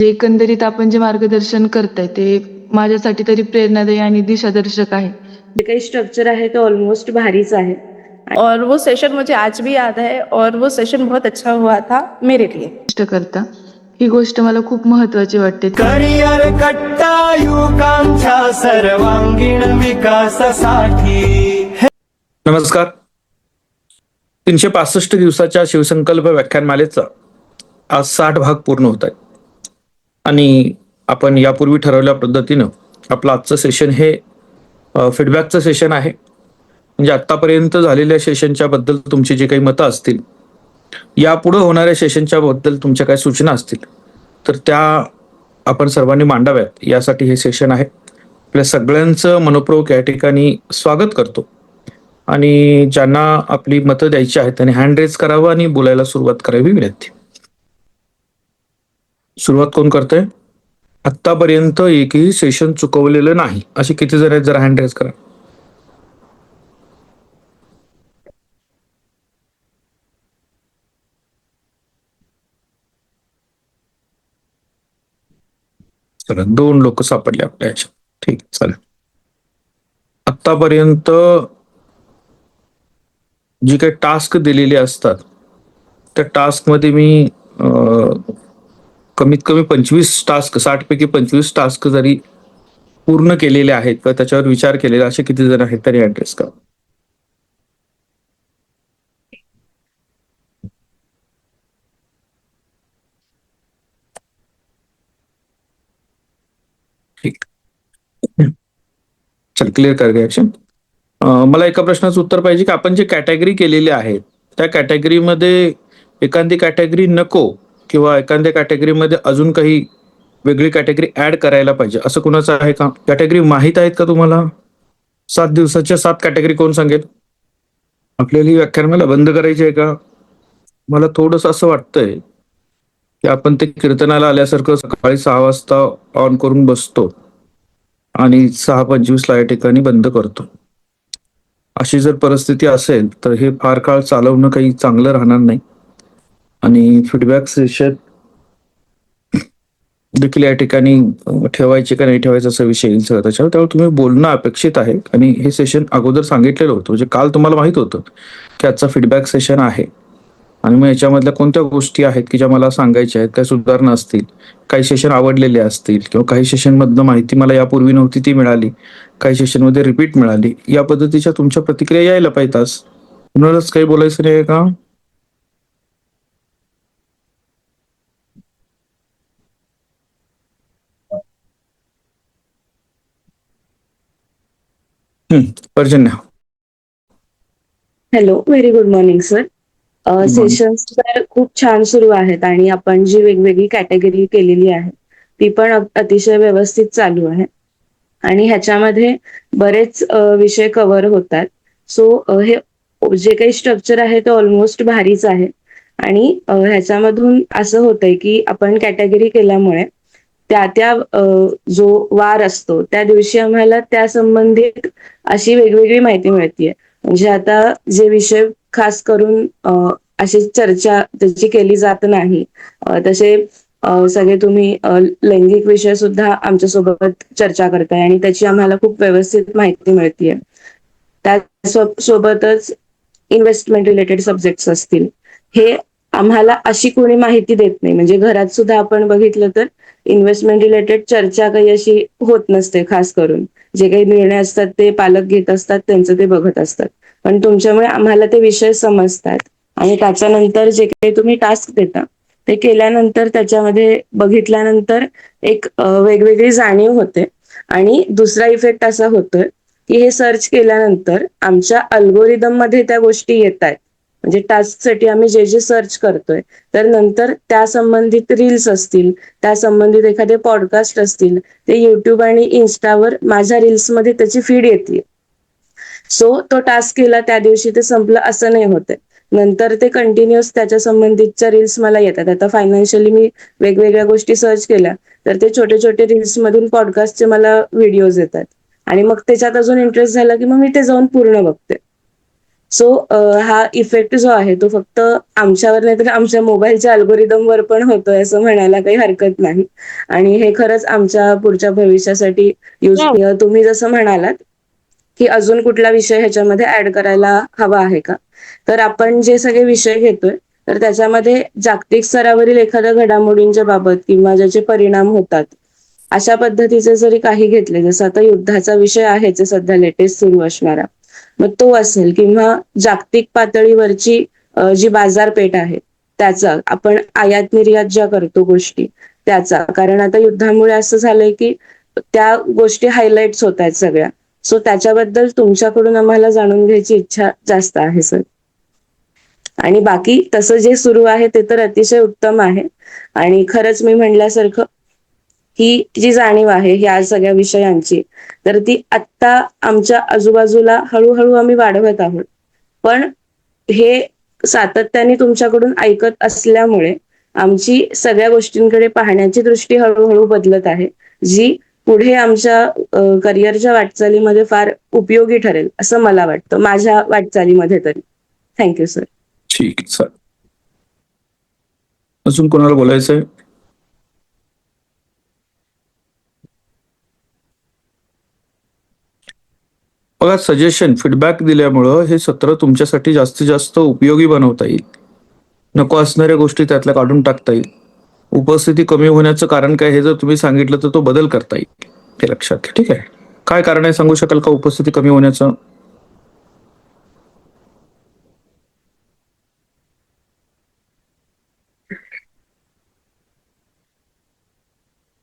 एकंदरीत आपण जे मार्गदर्शन करताय ते माझ्यासाठी तरी प्रेरणादायी आणि दिशादर्शक आहे. जे काही स्ट्रक्चर आहे ते ऑलमोस्ट भारीच आहे और वो सेशन मुझे आज भी याद है और वो सेशन बहुत अच्छा हुआ था मेरे लिए. गोष्ट करता ही गोष्ट मला खूप महत्वाची वाटते. करिअर कट्टा युवकांच्या सर्वांगीण विकासासाठी. नमस्कार. 365 दिवसाच्या शिवसंकल्प व्याख्यानमालेचा आज 60 भाग पूर्ण होत आहेत आणि आपण यापूर्वी ठरवल्या पद्धतीनं आपलं आजचं सेशन हे फीडबॅकचं सेशन आहे. म्हणजे आतापर्यंत झालेल्या सेशनच्या बद्दल तुमची जे काही मतं असतील, यापुढे होणाऱ्या सेशनच्या बद्दल तुमच्या काही सूचना असतील तर त्या आपण सर्वांनी मांडाव्यात यासाठी हे सेशन आहे. आपल्या सगळ्यांचं मनपूर्वक या ठिकाणी स्वागत करतो आणि ज्यांना आपली मतं द्यायची आहेत त्यांनी हँड रेज करावं आणि बोलायला सुरुवात करावी विनंती. सुरुवात कोण करतंय? आतापर्यंत एकही सेशन चुकवलेलं नाही असे किती जण आहेत? जरा हँड रेज करा. चला, 2 लोक सापडले आपल्या ह्याच्यात. ठीक, चालेल. आतापर्यंत जी काही टास्क दिलेली असतात त्या टास्क मध्ये मी कमीत कमी 25 टास्क, 60 पैकी 25 टास्क जरी पूर्ण केलेले आहेत किंवा त्याच्यावर विचार केलेला असे किती जण आहेत तरी ऍड्रेस करा. ठीक, चल क्लिअर कर गया ऍक्शन. मला एका प्रश्नाचं उत्तर पाहिजे की आपण जे कॅटेगरी केलेली आहेत त्या कॅटेगरीमध्ये एखादी कॅटेगरी नको किंवा एखाद्या कॅटेगरीमध्ये अजून काही वेगळी कॅटेगरी ऍड करायला पाहिजे असं कुणाचं आहे का? कॅटेगरी माहित आहेत का तुम्हाला? 7 दिवसाच्या 7 कॅटेगरी कोण सांगेल? आपल्याला ही व्याख्यानमाला बंद करायची आहे का? मला थोडस असं वाटतंय की आपण ते कीर्तनाला आल्यासारखं सकाळी 6 वाजता ऑन करून बसतो आणि 6:25 ला या ठिकाणी बंद करतो. अशी जर परिस्थिती असेल तर हे फार काळ चालवणं काही चांगलं राहणार नाही आणि फीडबॅक सेशन देखील या ठिकाणी ठेवायचे का नाही ठेवायचं असा विषय येईल सगळं त्याच्यावर. त्यामुळे तुम्ही बोलणं अपेक्षित आहे आणि हे सेशन अगोदर सांगितलेलं होतं, म्हणजे काल तुम्हाला माहित होतं की आजचा फीडबॅक सेशन आहे आणि मग याच्यामधल्या कोणत्या गोष्टी आहेत की ज्या मला सांगायच्या आहेत, काय सुधारणा असतील, काही सेशन आवडलेले असतील किंवा काही सेशन मधनं माहिती मला यापूर्वी नव्हती ती मिळाली, काही सेशन मध्ये रिपीट मिळाली, या पद्धतीच्या तुमच्या प्रतिक्रिया यायला पाहिजे. आज कुणालाच काही बोलायचं नाही का? पर्जन्य. Hello, very good morning sir. Sessions तर खूप छान सुरू आहेत आणि आपण जी वेगवेगळी कॅटेगरी केलेली आहे ती पण अतिशय व्यवस्थित चालू आहे आणि ह्याच्यामध्ये बरेच विषय कव्हर होतात. सो हे जे काही स्ट्रक्चर आहे ते ऑलमोस्ट भारीच आहे आणि ह्याच्यामधून असं होतंय की आपण कॅटेगरी केल्यामुळे त्या जो वार असतो त्या दिवशी आम्हाला त्या संबंधित अशी वेगवेगळी माहिती मिळतीये. म्हणजे आता जे विषय खास करून अशी चर्चा त्याची केली जात नाही, तसे सगळे तुम्ही लैंगिक विषय सुद्धा आमच्यासोबत चर्चा करताय आणि त्याची आम्हाला खूप व्यवस्थित माहिती मिळतीये. त्यासोबतच इन्व्हेस्टमेंट रिलेटेड सब्जेक्ट्स असतील, हे आम्हाला अशी कोणी माहिती देत नाही. म्हणजे घरात सुद्धा आपण बघितलं तर इन्व्हेस्टमेंट रिलेटेड चर्चा काही अशी होत नसते. खास करून जे काही निर्णय असतात ते पालक घेत असतात, त्यांचं ते बघत असतात. पण तुमच्यामुळे आम्हाला ते विषय समजतात आणि त्याच्यानंतर जे काही तुम्ही टास्क देता ते केल्यानंतर त्याच्यामध्ये बघितल्यानंतर एक वेगवेगळी जाणीव होते. आणि दुसरा इफेक्ट असा होतोय की हे सर्च केल्यानंतर आमच्या अल्गोरिदम मध्ये त्या गोष्टी येत आहेत. म्हणजे टास्कसाठी आम्ही जे जे सर्च करतोय तर नंतर त्या संबंधित रील्स असतील, त्या संबंधित एखादे पॉडकास्ट असतील, ते युट्यूब आणि इन्स्टावर माझ्या रील्समध्ये त्याची फीड येते. सो तो टास्क केला त्या दिवशी ते संपलं असं नाही होतंय. नंतर ते कंटिन्युअस त्याच्या संबंधितच्या रील्स मला येतात. आता फायनान्शियली मी वेगवेगळ्या गोष्टी सर्च केल्या तर ते छोटे छोटे रील्स मधून पॉडकास्टचे मला व्हिडिओज येतात आणि मग त्याच्यात अजून इंटरेस्ट झाला की मग मी ते जाऊन पूर्ण बघते. सो हा इफेक्ट जो आहे तो फक्त आमच्यावर नाही तर आमच्या मोबाईलच्या अल्गोरिदमवर पण होतोय असं म्हणायला काही हरकत नाही. आणि हे खरंच आमच्या पुढच्या भविष्यासाठी तुम्ही जसं म्हणालात, की अजून कुठला विषय ह्याच्यामध्ये ऍड करायला हवा आहे का? तर आपण जे सगळे विषय घेतोय, तर त्याच्यामध्ये जागतिक स्तरावरील एखाद्या घडामोडींच्या बाबत किंवा ज्याचे परिणाम होतात, अशा पद्धतीचे जरी काही घेतले, जसं आता युद्धाचा विषय आहे जे सध्या लेटेस्ट सुरू असणारा, मग तो असेल किंवा जागतिक पातळीवरची जी बाजारपेठ आहे त्याचा, आपण आयात निर्यात ज्या करतो गोष्टी त्याचा, कारण आता युद्धामुळे असं झालंय की त्या गोष्टी हायलाइट्स होत आहेत सगळ्या. सो त्याच्याबद्दल तुमच्याकडून आम्हाला जाणून घ्यायची इच्छा जास्त आहे सर. आणि बाकी तसं जे सुरू आहे ते तर अतिशय उत्तम आहे. आणि खरंच मी म्हणल्यासारखं ही जी जाणीव आहे ह्या सगळ्या विषयांची, तर ती आत्ता आमच्या आजूबाजूला हळूहळू आम्ही वाढवत आहोत. पण हे सातत्याने तुमच्याकडून ऐकत असल्यामुळे आमची सगळ्या गोष्टींकडे पाहण्याची दृष्टी हळूहळू बदलत आहे, जी पुढे आमच्या करिअरच्या वाटचालीमध्ये फार उपयोगी ठरेल असं मला वाटतं, माझ्या वाटचालीमध्ये तरी. Thank you sir. ठीक आहे सर. अजून कोणाला बोलायचं आहे? बघा, सजेशन फीडबॅक दिल्यामुळं हे सत्र तुमच्यासाठी जास्तीत जास्त उपयोगी बनवता येईल. नको असणाऱ्या गोष्टी त्यातल्या काढून टाकता येईल. उपस्थिती कमी होण्याचं कारण काय हे जर तुम्ही सांगितलं तर तो बदल करता येईल, हे लक्षात घ्या. ठीक आहे. काय कारण आहे सांगू शकाल का उपस्थिती कमी होण्याचं?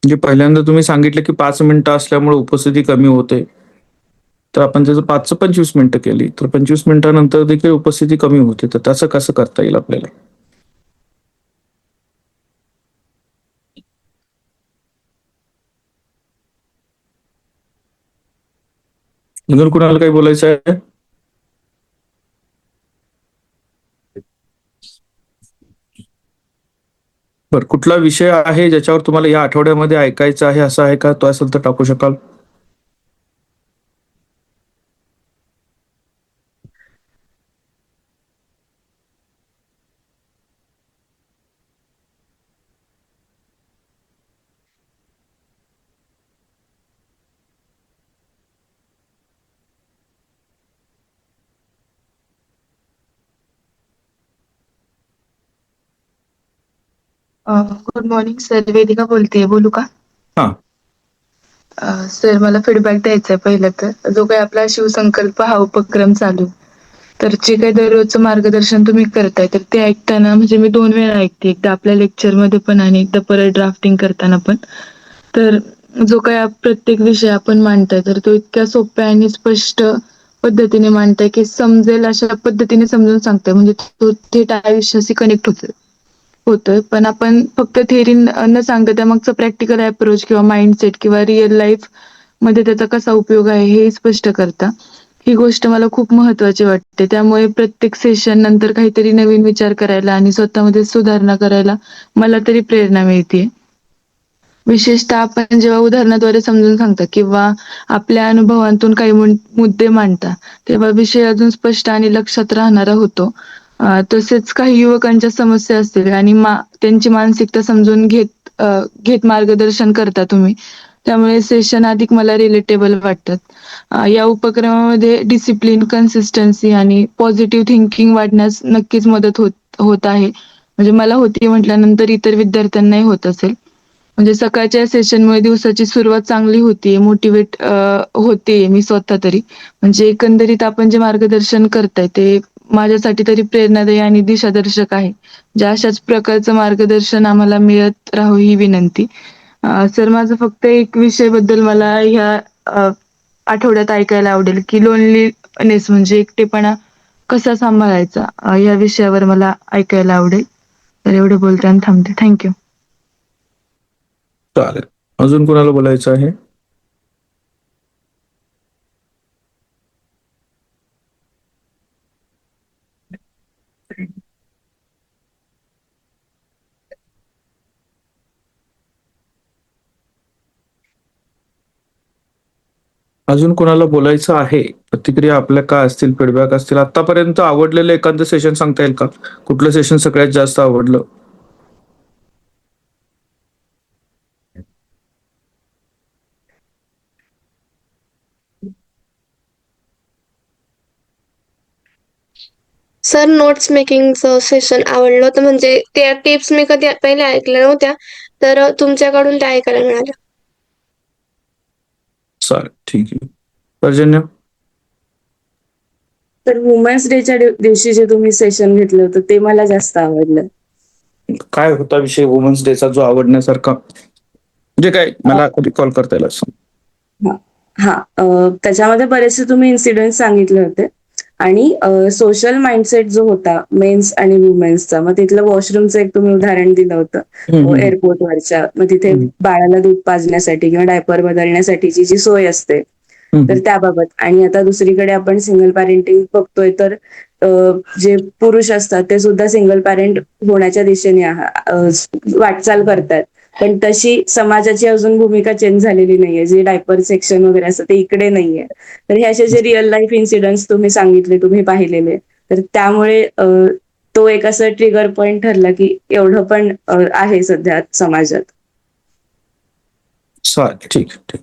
म्हणजे पहिल्यांदा तुम्ही सांगितलं की 5 मिनिटं असल्यामुळे उपस्थिती कमी होते, तर आपण त्याचं 5चं 25 मिनिटं केली तर 25 मिनिटानंतर देखील उपस्थिती कमी होते, तर त्याचं कसं करता येईल आपल्याला? अजून कुणाला काही बोलायचं आहे? बरं, कुठला विषय आहे ज्याच्यावर तुम्हाला या आठवड्यामध्ये ऐकायचं आहे असं आहे का? तो असेल तर टाकू शकाल. गुड मॉर्निंग सर, वेदिका बोलतेय, बोलू का? हा. सर, मला फीडबॅक द्यायचा आहे. पहिलं तर जो काही आपला शिवसंकल्प हा उपक्रम चालू, तर जे काही दररोजचं मार्गदर्शन तुम्ही करताय, तर ते ऐकताना म्हणजे मी 2 वेळा ऐकते, एकदा आपल्या लेक्चरमध्ये पण आणि एकदा परत ड्राफ्टिंग करताना पण. तर जो काही प्रत्येक विषय आपण मांडताय, तर तो इतक्या सोप्या आणि स्पष्ट पद्धतीने मांडताय की समजेल अशा पद्धतीने समजून सांगताय, म्हणजे तो थेट आयुष्याशी कनेक्ट होतोय. पण आपण फक्त थेअरी न सांगता त्यामागचा प्रॅक्टिकल अप्रोच किंवा माइंडसेट किंवा रिअल लाईफ मध्ये त्याचा कसा उपयोग आहे हे स्पष्ट करता. ही गोष्ट मला खूप महत्वाची वाटते. त्यामुळे प्रत्येक सेशन नंतर काहीतरी नवीन विचार करायला आणि स्वतःमध्ये सुधारणा करायला मला तरी प्रेरणा मिळते. विशेषतः आपण जेव्हा उदाहरणाद्वारे समजून सांगता किंवा आपल्या अनुभवांतून काही मुद्दे मांडता, तेव्हा विषय अजून स्पष्ट आणि लक्षात राहणारा होतो. तसेच काही युवकांच्या समस्या असतील आणि त्यांची मानसिकता समजून घेत मार्गदर्शन करता तुम्ही, त्यामुळे सेशन अधिक मला रिलेटेबल वाटतात. या उपक्रमामध्ये डिसिप्लिन, कन्सिस्टन्सी आणि पॉझिटिव्ह थिंकिंग वाढण्यास नक्कीच मदत होत आहे. म्हणजे मला होती म्हटल्यानंतर इतर विद्यार्थ्यांनाही होत असेल. म्हणजे सकाळच्या सेशनमुळे दिवसाची सुरुवात चांगली होतीये, मोटिवेट होते मी स्वतः तरी. म्हणजे एकंदरीत आपण जे मार्गदर्शन करताय ते माझ्यासाठी तरी प्रेरणादायी आणि दिशादर्शक आहे. ज्या अशाच प्रकारचं मार्गदर्शन आम्हाला मिळत राहू ही विनंती. सर, माझं फक्त एक विषयाबद्दल मला ह्या आठवड्यात ऐकायला आवडेल की लोनलीनेस म्हणजे एकटेपणा कसा सांभाळायचा, या विषयावर मला ऐकायला आवडेल. तर एवढे बोलते आणि थांबते. थँक्यू. चालेल. अजून कोणाला बोलायचं आहे? अजून कोणाला बोलायचं आहे? प्रतिक्रिया आपल्या काय असतील, फीडबॅक असतील? आतापर्यंत आवडलेलं एखादं सेशन सांगता येईल का? कुठलं सेशन सगळ्यात जास्त आवडलं? सर नोट्स मेकिंगचं सेशन आवडलं होतं. म्हणजे त्या टिप्स मी कधी पहिले ऐकल्या नव्हत्या, तर तुमच्याकडून त्या ऐकायला मिळाल्या. चालेल, ठीक आहे. पर्जन्य? तर वुमन्स डेच्या दिवशी जे तुम्ही सेशन घेतलं होतं ते मला जास्त आवडलं. काय होता विषय वुमन्स डेचा जो आवडण्यासारखा? म्हणजे काय मला रिकॉल करता येईल असं? त्याच्यामध्ये बरेचसे तुम्ही इन्सिडेंट सांगितले होते आणि सोशल माइंडसेट जो होता मेन्स आणि वुमेन्सचा, मग तिथलं वॉशरूमचं एक तुम्ही उदाहरण दिलं होतं एअरपोर्टवरच्या. मग तिथे बाळाला दूध पाजण्यासाठी किंवा डायपर बदलण्यासाठीची जी सोय असते तर त्याबाबत. आणि आता दुसरीकडे आपण सिंगल पॅरेंटिंग बघतोय, तर जे पुरुष असतात ते सुद्धा सिंगल पॅरेंट होण्याच्या दिशेने वाटचाल करतात. पण तशी समाजाची अजून भूमिका चेंज झालेली नाहीये. जे डायपर सेक्शन वगैरे असतं ते इकडे नाहीये. तर हे असे जे रिअल लाईफ इन्सिडेंट्स तुम्ही सांगितले, तुम्ही पाहिलेले, तर त्यामुळे तो एक असं ट्रिगर पॉइंट ठरला की एवढं पण आहे सध्या समाजात. चालेल, ठीक आहे.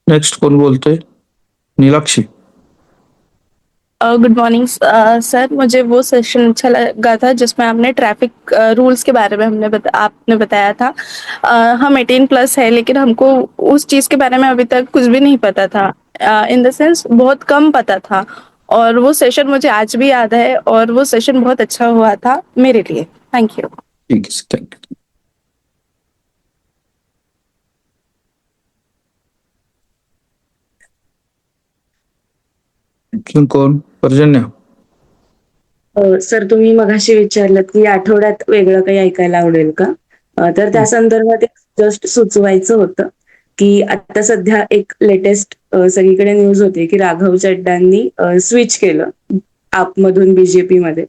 नेक्स्ट कोण बोलतोय? नीलाक्षी? गुड मॉर्निंग सर, मुझे वो सेशन अच्छा लगा था जिसमें आपने ट्रैफिक रूल्स के बारे में आपने बताया था. हम 18+ है, लेकिन हमको उस चीज़ के बारे में अभी तक कुछ भी नहीं पता था. इन द सेंस बहुत कम पता था, और वो सेशन मुझे आज भी याद है, और वो सेशन बहुत अच्छा हुआ था मेरे लिए. Thank you. ठीक आहे, थँक्यू. अजून कोण? पर्जन्य? सर तुम्ही मगाशी विचारलं की या आठवड्यात वेगळं काही ऐकायला आवडेल का? तर त्या संदर्भात एक जस्ट सुचवायचं होतं की आता सध्या एक लेटेस्ट सगळीकडे न्यूज होती की राघव चड्डांनी स्विच केलं आपमधून बीजेपी मध्ये.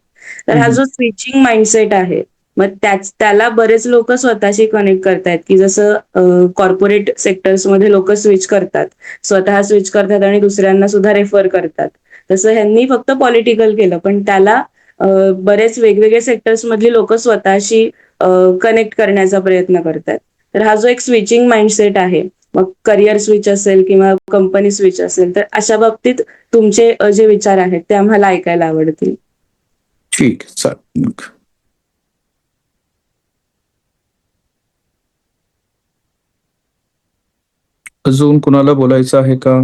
तर हा जो स्विचिंग माइंडसेट आहे, मग त्याला बरेच लोक स्वतःशी कनेक्ट करतायत की जसं कॉर्पोरेट सेक्टर्स मध्ये लोक स्विच करतात, स्वतः स्विच करतात आणि दुसऱ्यांना सुद्धा रेफर करतात. तसं ह्यांनी फक्त पॉलिटिकल केलं, पण त्याला बरेच वेगवेगळे सेक्टर्स मधली लोक स्वतःशी कनेक्ट करण्याचा प्रयत्न करतात. तर हा जो एक स्विचिंग माइंडसेट आहे, मग करिअर स्विच असेल किंवा कंपनी स्विच असेल, तर अशा बाबतीत तुमचे जे विचार आहेत ते आम्हाला ऐकायला आवडतील. ठीक आहे, चालेल. अजून कुणाला बोलायचं आहे का?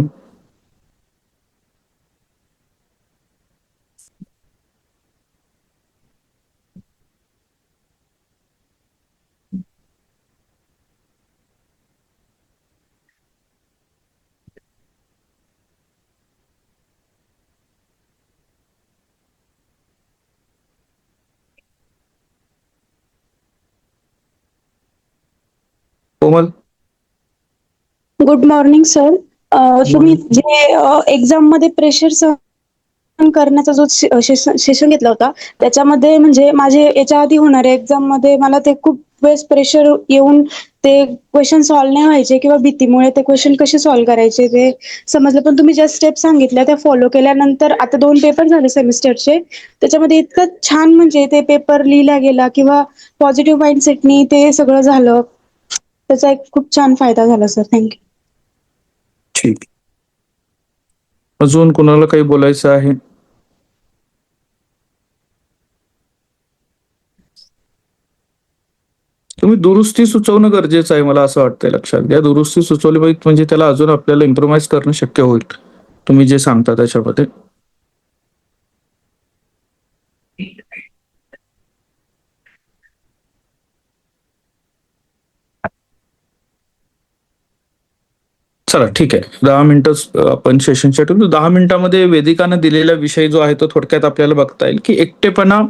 कोमल? Good morning sir. तुम्ही जे एक्झाम मध्ये प्रेशर सहन करण्याचा जो सेशन घेतला होता, त्याच्यामध्ये म्हणजे माझे याच्या आधी होणाऱ्या एक्झाम मध्ये मला ते खूप वेळेस प्रेशर येऊन ते क्वेश्चन सॉल्व्ह नाही व्हायचे, किंवा भीतीमुळे ते क्वेश्चन कसे सॉल्व्ह करायचे ते समजलं. पण तुम्ही ज्या स्टेप सांगितल्या त्या फॉलो केल्यानंतर आता 2 पेपर झाले सेमिस्टरचे, त्याच्यामध्ये इतकं छान म्हणजे ते पेपर लिहिला गेला, किंवा पॉझिटिव्ह माइंडसेटनी ते सगळं झालं. त्याचा एक खूप छान फायदा झाला सर. थँक्यू. ठीक. अजून कुणाला काही बोलायचं आहे? तुम्ही दुरुस्ती सुचवणं गरजेचं आहे, मला असं वाटतंय. लक्षात घ्या, दुरुस्ती सुचवली पाहिजे म्हणजे त्याला अजून आपल्याला इम्प्रोव्हाइज करणं शक्य होईल. तुम्ही जे सांगता त्याच्यामध्ये. चला, ठीक आहे. 10 मिनिटं आपण सेशनच्या ठेवू. 10 मिनिटांमध्ये वेदिकानं दिलेला विषय जो आहे तो थोडक्यात आपल्याला बघता येईल की एकटेपणा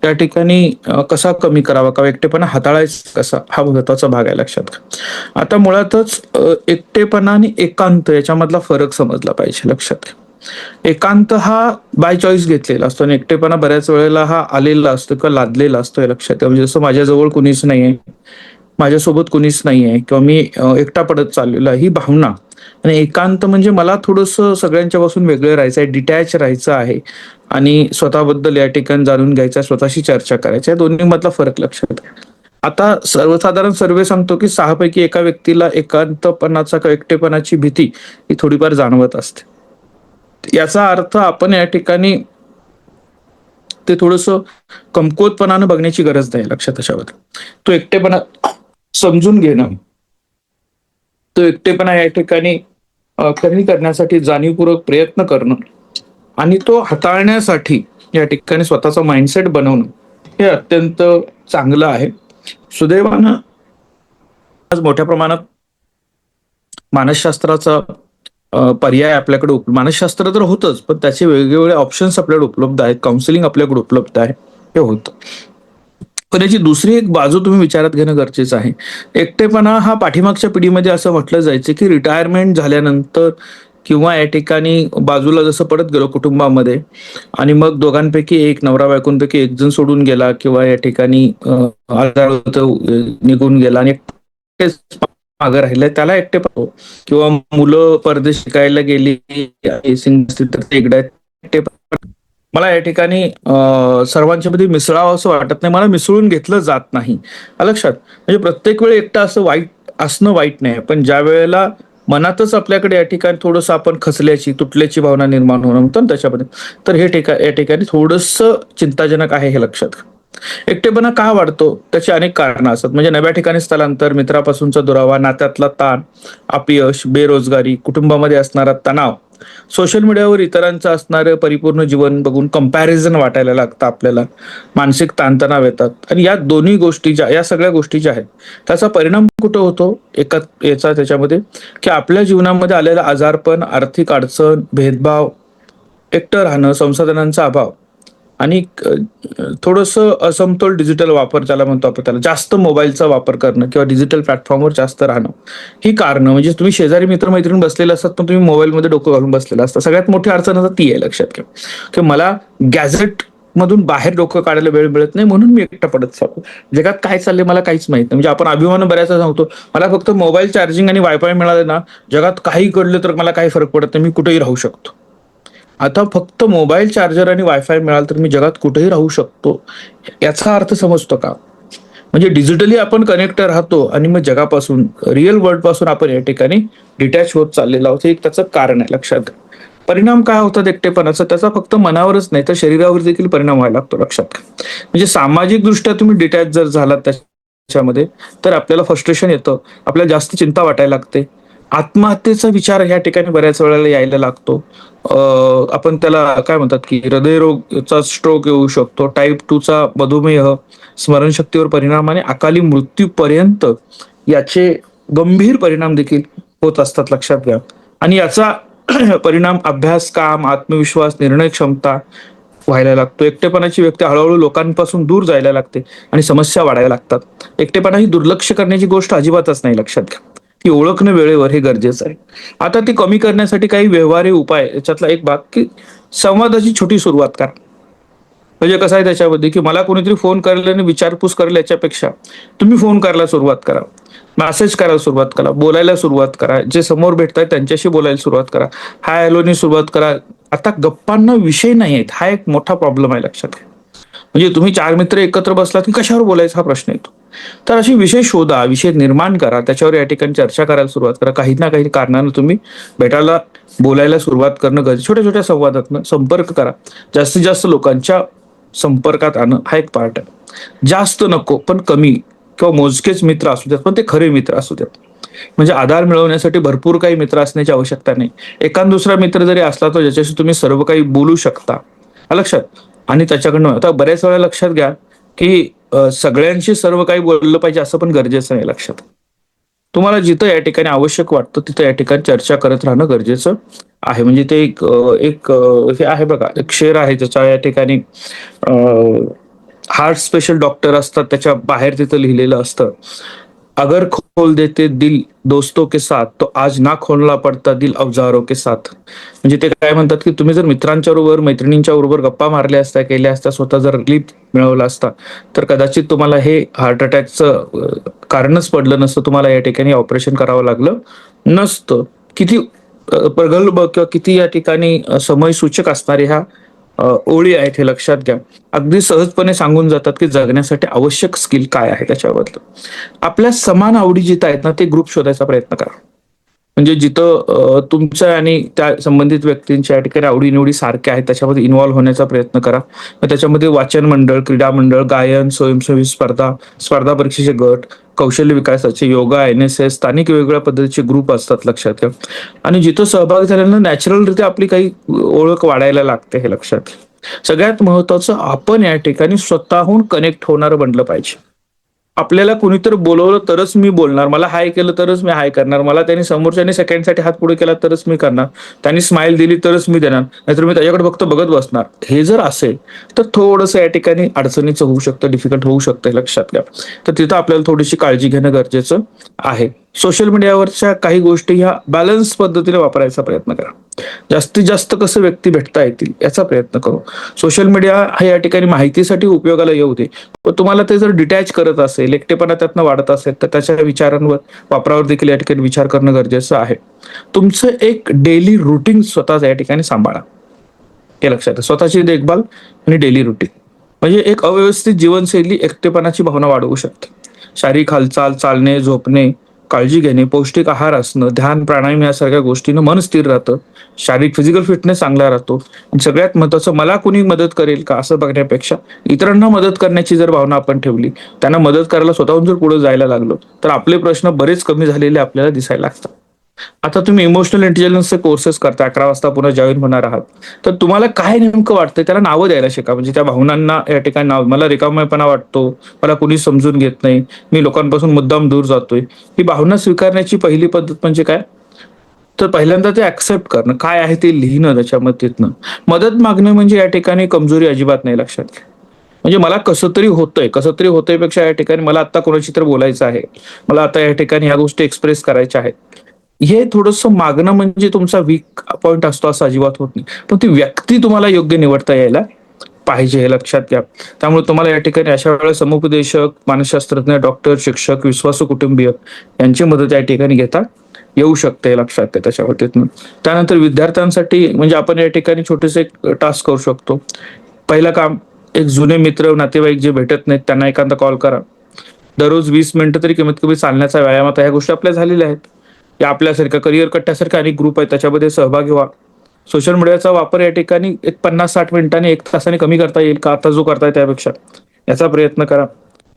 त्या ठिकाणी कसा कमी करावा किंवा एकटेपणा हाताळायचा कसा, हा महत्वाचा भाग आहे. लक्षात घ्या. आता मुळातच एकटेपणा आणि एकांत याच्यामधला फरक समजला पाहिजे. लक्षात घ्या, एकांत हा बाय चॉईस घेतलेला असतो आणि एकटेपणा बऱ्याच वेळेला हा आलेला असतो किंवा लादलेला असतो. हे लक्षात घ्या. म्हणजे जसं माझ्याजवळ कुणीच नाहीये, माझ्यासोबत कुणीच नाहीये, किंवा मी एकटा पडत चाललेलो आहे, ही भावना आणि एकांत म्हणजे मला थोडंसं सगळ्यांच्या पासून वेगळं राहायचं आहे, डिटॅच राहायचं आहे आणि स्वतःबद्दल या ठिकाणी जाणून घ्यायचं आहे, स्वतःशी चर्चा करायची आहे. दोन्ही मधला फरक लक्षात आहे. आता सर्वसाधारण सर्वे सांगतो की 6 पैकी एका व्यक्तीला एकांतपणाचा किंवा एकटेपणाची भीती ही थोडीफार जाणवत असते. याचा अर्थ आपण या ठिकाणी ते थोडंसं कमकुवतपणानं बघण्याची गरज नाही लक्षात त्याच्यावर. तो एकटेपणा समजून घेणं, तो एकटेपणा या ठिकाणी कमी करण्यासाठी जाणीवपूर्वक प्रयत्न करणं आणि तो हाताळण्यासाठी या ठिकाणी स्वतःचा माइंडसेट बनवणं हे अत्यंत चांगलं आहे. सुदैवानं आज मोठ्या प्रमाणात मानसशास्त्राचा पर्याय आपल्याकडे मानसशास्त्र तर होतच, पण त्याचे वेगवेगळे ऑप्शन्स आपल्याकडे उपलब्ध आहेत, काउन्सिलिंग आपल्याकडे उपलब्ध आहे, हे होतं. पण याची दुसरी एक बाजू तुम्ही विचारात घेणं गरजेचं आहे. एकटेपणा हा पाठीमागच्या पिढीमध्ये असं म्हटलं जायचं की रिटायरमेंट झाल्यानंतर किंवा या ठिकाणी बाजूला जसं पडत गेलो कुटुंबामध्ये आणि मग दोघांपैकी एक, नवरा बायकोंपैकी एक जण सोडून गेला किंवा या ठिकाणी आजार निघून गेला आणि मागे राहिलंय त्याला एकटेपणा, किंवा मुलं परदेश शिकायला गेली तर ते एकटेपणा. मला या ठिकाणी सर्वांच्या मध्ये मिसळावं असं वाटत नाही, मला मिसळून घेतलं जात नाही. लक्षात, म्हणजे प्रत्येक वेळी एकटा असं असणं वाईट नाही, पण ज्या वेळेला मनातच आपल्याकडे या ठिकाणी थोडंसं आपण खचल्याची, तुटल्याची भावना निर्माण होणं म्हणतो ना त्याच्यामध्ये, तर हे या ठिकाणी थोडंसं चिंताजनक आहे हे लक्षात. एकटेपणा का वाढतो त्याची अनेक कारणं असतात. म्हणजे नव्या ठिकाणी स्थलांतर, मित्रापासूनचा दुरावा, नात्यातला ताण, अपयश, बेरोजगारी, कुटुंबामध्ये असणारा तणाव, सोशल मीडियावर इतरांचं असणारं परिपूर्ण जीवन बघून कंपॅरिझन वाटायला लागतं आपल्याला, मानसिक ताणतणाव येतात. आणि या दोन्ही गोष्टी या सगळ्या गोष्टी ज्या आहेत त्याचा परिणाम कुठं होतो याचा त्याच्यामध्ये की आपल्या जीवनामध्ये आलेला आजारपण, आर्थिक अडचण, भेदभाव, एकटं राहणं, संसाधनांचा अभाव आणि थोडंसं असमतोल डिजिटल वापर ज्याला म्हणतो आपण, त्याला जास्त मोबाईलचा वापर करणं किंवा डिजिटल प्लॅटफॉर्मवर जास्त राहणं, ही कारणं. म्हणजे तुम्ही शेजारी मित्रमैत्रीण बसलेले असतात पण तुम्ही मोबाईलमध्ये डोकं घालून बसलेला असता. सगळ्यात मोठी अडचण आता ती आहे लक्षात घ्या की मला गॅझेट मधून बाहेर डोकं काढायला वेळ मिळत नाही म्हणून मी एकटा पडत चालतो. जगात काय चाललंय मला काहीच माहित नाही. म्हणजे आपण अभिमान बऱ्याचदा सांगतो मला फक्त मोबाईल चार्जिंग आणि वायफाय मिळाले ना, जगात काही घडलं तर मला काही फरक पडत नाही, मी कुठेही राहू शकतो. आता फक्त मोबाईल चार्जर आणि वायफाय मिळालं तर मी जगात कुठेही राहू शकतो, याचा अर्थ समजतो का? म्हणजे डिजिटली आपण कनेक्ट राहतो आणि मग जगापासून, रिअल वर्ल्ड पासून आपण या ठिकाणी डिटॅच होत चाललेलो आहोत. हे एक त्याचं कारण आहे लक्षात. परिणाम काय होतात एकटेपणाचा, त्याचा फक्त मनावरच नाही तर शरीरावर देखील परिणाम व्हायला लागतो लक्षात. म्हणजे सामाजिक दृष्ट्या तुम्ही डिटॅच जर झालात त्याच्यामध्ये तर आपल्याला फ्रस्ट्रेशन येतं, आपल्याला जास्त चिंता वाटायला लागते, आत्महत्येचा विचार या ठिकाणी बऱ्याच वेळेला यायला लागतो. आपण त्याला काय म्हणतात की हृदयरोगचा स्ट्रोक येऊ शकतो, टाईप 2चा मधुमेह, स्मरणशक्तीवर परिणाम आणि अकाली मृत्यूपर्यंत याचे गंभीर परिणाम देखील होत असतात लक्षात घ्या. आणि याचा परिणाम अभ्यास, काम, आत्मविश्वास, निर्णय क्षमता व्हायला लागतो. एकटेपणाची व्यक्ती हळूहळू लोकांपासून दूर जायला लागते आणि समस्या वाढायला लागतात. एकटेपणा ही दुर्लक्ष करण्याची गोष्ट अजिबातच नाही लक्षात घ्या. ती ओळखणं वेळेवर हे गरजेचं आहे. आता ती कमी करण्यासाठी काही व्यवहारी उपाय, याच्यातला एक भाग की संवादाची छोटी सुरुवात करा. म्हणजे कसं आहे त्याच्यामध्ये की मला कोणीतरी फोन करेल आणि विचारपूस करेल याच्यापेक्षा तुम्ही फोन करायला सुरुवात करा, मेसेज करायला सुरुवात करा, बोलायला सुरुवात करा, जे समोर भेटतायत त्यांच्याशी बोलायला सुरुवात करा, हाय हॅलोनी सुरुवात करा. आता गप्पांना विषय नाही आहेत, हा एक मोठा प्रॉब्लेम आहे लक्षात घ्या. म्हणजे तुम्ही 4 मित्र एकत्र बसलात की कशावर बोलायचा हा प्रश्न येतो. तर अशी विषय शोधा, विषय निर्माण करा, त्याच्यावर या ठिकाणी चर्चा करायला सुरुवात करा. काही ना काही कारणानं तुम्ही भेटायला, बोलायला सुरुवात करणं गरजेचं. छोट्या छोट्या संवादातनं संपर्क करा, जास्तीत जास्त लोकांच्या संपर्कात आणणं हा एक पार्ट आहे. जास्त नको पण कमी किंवा मोजकेच मित्र असू देत, पण ते खरे मित्र असू देत. म्हणजे आधार मिळवण्यासाठी भरपूर काही मित्र असण्याची आवश्यकता नाही. एखाद दुसरा मित्र जरी असला तर ज्याच्याशी तुम्ही सर्व काही बोलू शकता लक्षात. आणि त्याच्याकडनं आता बऱ्याच वेळा लक्षात घ्या की सगळ्यांशी सर्व काही बोललं पाहिजे असं पण गरजेचं नाही लक्षात. तुम्हाला जिथं या ठिकाणी आवश्यक वाटतं तिथं या ठिकाणी चर्चा करत राहणं गरजेचं आहे. म्हणजे ते एक हे आहे बघा, एक शेर आहे ज्याच्या या ठिकाणी हार्ट स्पेशल डॉक्टर असतात त्याच्या बाहेर तिथं लिहिलेलं असतं, अगर खोल देते दिल दोस्तों के साथ तो आज ना खोलना पडता दिल औजारों के साथ. म्हणजे ते काय म्हणतात की तुम्ही जर मित्रांच्या बरोबर, मैत्रिणींच्या बरोबर गप्पा मारल्या असत्या, केल्या असत्या, स्वतः जर रिलीफ मिळवला असता तर कदाचित तुम्हाला हे हार्ट अटॅकचं कारणच पडलं नसतं, तुम्हाला या ठिकाणी ऑपरेशन करावं लागलं नसतं. किती प्रगल्भ किंवा किती या ठिकाणी समयसूचक असणारे ह्या ओळी आहेत हे लक्षात घ्या. अगदी सहजपणे सांगून जातात की जगण्यासाठी आवश्यक स्किल काय आहे त्याच्याबद्दल. आपल्या समान आवडी जिथं आहेत ना ते ग्रुप शोधायचा प्रयत्न करा. म्हणजे जिथं तुमच्या आणि त्या संबंधित व्यक्तींच्या या ठिकाणी आवडीनिवडी सारख्या आहेत त्याच्यामध्ये इन्व्हॉल्व्ह होण्याचा प्रयत्न करा. मग त्याच्यामध्ये वाचन मंडळ, क्रीडा मंडळ, गायन, स्वयंसेवी स्पर्धा, स्पर्धा परीक्षेचे गट, कौशल्य विकासाचे, योगा, NSS, स्थानिक वेगवेगळ्या पद्धतीचे ग्रुप असतात लक्षात घ्या. आणि जिथं सहभागी झाल्यानं नॅचरलरित्या आपली काही ओळख वाढायला लागते हे लक्षात घ्या. सगळ्यात महत्वाचं आपण या ठिकाणी स्वतःहून कनेक्ट होणार बनलं पाहिजे. आपल्याला कुणीतरी बोलवलं तरच मी बोलणार, मला हाय केलं तरच मी हाय करणार, मला त्यांनी समोरच्याने सेकंडसाठी हात पुढे केला तरच मी करणार, त्यांनी स्माइल दिली तरच मी देणार, नाहीतर मी त्याच्याकडे फक्त बघत बसणार. हे जर असेल तर थोडंसं या ठिकाणी अडचणीचं होऊ शकतं, डिफिकल्ट होऊ शकतं हे लक्षात घ्या. तर तिथं आपल्याला थोडीशी काळजी घेणं गरजेचं आहे. सोशल मीडियावरच्या काही गोष्टी ह्या बॅलन्स पद्धतीने वापरायचा प्रयत्न करा. जास्तीत जास्त कसं व्यक्ती भेटता येतील याचा प्रयत्न करू. सोशल मीडिया हा या ठिकाणी माहितीसाठी उपयोगाला येऊ दे, पण तुम्हाला ते जर डिटॅच करत असेल, एकटेपणा त्यातनं वाढत असेल तर त्याच्या विचारांवर, वापरावर देखील या ठिकाणी विचार करणं गरजेचं आहे. तुमचं एक डेली रुटीन स्वतःच या ठिकाणी सांभाळा, हे लक्षात घ्या. स्वतःची देखभाल आणि डेली रुटीन. म्हणजे एक अव्यवस्थित जीवनशैली एकटेपणाची भावना वाढवू शकते. शारीरिक हालचाल, चालणे, झोपणे, काळजी घेणे, पौष्टिक आहार असणं, ध्यान, प्राणायाम यासारख्या गोष्टीनं मन स्थिर राहतं, शारीरिक फिजिकल फिटनेस चांगला राहतो. आणि सगळ्यात महत्वाचं, मला कुणी मदत करेल का असं बघण्यापेक्षा इतरांना मदत करण्याची जर भावना आपण ठेवली, त्यांना मदत करायला स्वतःहून जर पुढे जायला लागलो तर आपले प्रश्न बरेच कमी झालेले आपल्याला दिसायला लागतात. आता तुम्ही इमोशनल इंटेलिजन्सचे कोर्सेस करता, 11 वाजता पुन्हा जॉईन होणार आहात, तर तुम्हाला काय नेमकं वाटतंय त्याला नावं द्यायला शिका. म्हणजे त्या भावनांना या ठिकाणी नाव, मला रिकामेपणा वाटतो, मला कुणी समजून घेत नाही, मी लोकांपासून मुद्दाम दूर जातोय, ही भावना स्वीकारण्याची पहिली पद्धत म्हणजे काय, तर पहिल्यांदा ते ऍक्सेप्ट करणं, काय आहे ते लिहिणं, त्याच्यामध्ये मदत मागणं म्हणजे या ठिकाणी कमजोरी अजिबात नाही लक्षात घ्या. म्हणजे मला कसं तरी होतंय पेक्षा या ठिकाणी मला आता कोणाशी तर बोलायचं आहे, मला आता या ठिकाणी ह्या गोष्टी एक्सप्रेस करायच्या आहेत, हे थोडंसं मागणं म्हणजे तुमचा वीक पॉइंट असतो असं अजिबात होत नाही. पण ती व्यक्ती तुम्हाला योग्य निवडता यायला पाहिजे हे लक्षात घ्या. त्यामुळे तुम्हाला या ठिकाणी अशा वेळेला समुपदेशक, मानसशास्त्रज्ञ, डॉक्टर, शिक्षक, विश्वासू कुटुंबीय यांची मदत या ठिकाणी घेता येऊ शकते हे लक्षात घ्या त्याच्या बाबतीत. त्यानंतर विद्यार्थ्यांसाठी म्हणजे आपण या ठिकाणी छोटेसे एक टास्क करू शकतो. पहिलं काम, एक जुने मित्र, नातेवाईक जे भेटत नाहीत त्यांना एखादा कॉल करा. दररोज 20 मिनिटं तरी कमीत कमी चालण्याचा व्यायाम, आता ह्या गोष्टी आपल्या झालेल्या आहेत. या आपल्यासारख्या करिअर कट्ट्यासारखे अनेक ग्रुप आहेत, त्याच्यामध्ये सहभागी व्हा. सोशल मीडियाचा वापर या ठिकाणी एक 50-60 मिनिटांनी, 1 तासाने कमी करता येईल का, आता जो करताय त्यापेक्षा, याचा प्रयत्न करा.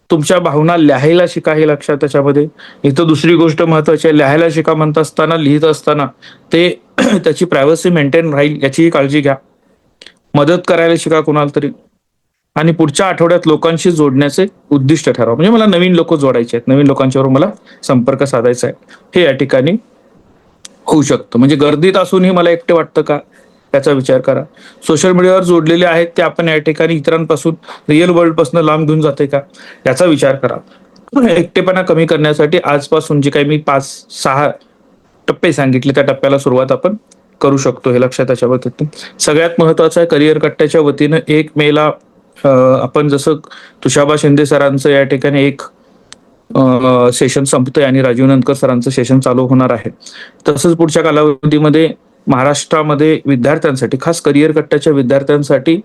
तुमच्या भावना लिहायला शिका हे लक्षात त्याच्यामध्ये. इथं दुसरी गोष्ट महत्वाची आहे, लिहायला शिका म्हणत असताना, लिहित असताना ते त्याची प्रायव्हसी मेंटेन राहील याचीही काळजी घ्या. मदत करायला शिका कुणाला तरी. आणि पुढच्या आठवड्यात लोकांशी जोडण्याचे उद्दिष्ट ठरवा. म्हणजे मला नवीन लोक जोडायचे आहेत, नवीन लोकांच्यावर मला संपर्क साधायचा आहे, हे या ठिकाणी होऊ शकतं. म्हणजे गर्दीत असूनही मला एकटे वाटतं का याचा विचार करा. सोशल मीडियावर जोडलेले आहेत ते आपण या ठिकाणी इतरांपासून, रिअल वर्ल्ड पासून लांब घेऊन जाते का याचा विचार करा. एकटेपणा कमी करण्यासाठी आजपासून जे काही मी 5-6 टप्पे सांगितले त्या टप्प्याला सुरुवात आपण करू शकतो हे लक्षात त्याच्याबद्दल. सगळ्यात महत्वाचं आहे, करिअर कट्ट्याच्या वतीनं 1 मेला आपण जसं तुषाबा शिंदे सरांचं या ठिकाणी एक सेशन संपतंय आणि राजीव नंदकर सरांचं सेशन चालू होणार आहे, तसंच पुढच्या कालावधीमध्ये महाराष्ट्रामध्ये विद्यार्थ्यांसाठी, खास करिअर कट्ट्याच्या विद्यार्थ्यांसाठी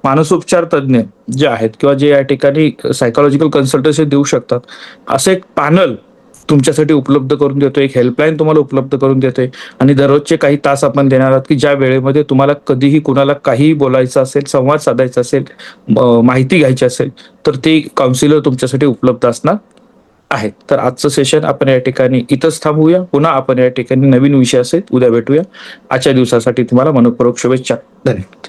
मानसोपचार तज्ज्ञ जे आहेत किंवा जे या ठिकाणी सायकोलॉजिकल कन्सल्टन्सी देऊ शकतात, असं एक पॅनल तुमच्यासाठी उपलब्ध करून देतोय, एक हेल्पलाईन तुम्हाला उपलब्ध करून देतोय. आणि दररोजचे काही तास आपण देणार आहोत की ज्या वेळेमध्ये तुम्हाला कधीही कुणाला काहीही बोलायचं असेल, संवाद साधायचा असेल, माहिती घ्यायची असेल तर ते काउन्सिलर तुमच्यासाठी उपलब्ध असणार आहेत. तर आजचं सेशन आपण या ठिकाणी इथंच थांबवूया. पुन्हा आपण या ठिकाणी नवीन विषय असेल उद्या भेटूया. आजच्या दिवसासाठी तुम्हाला मनपूर्वक शुभेच्छा. धन्यवाद.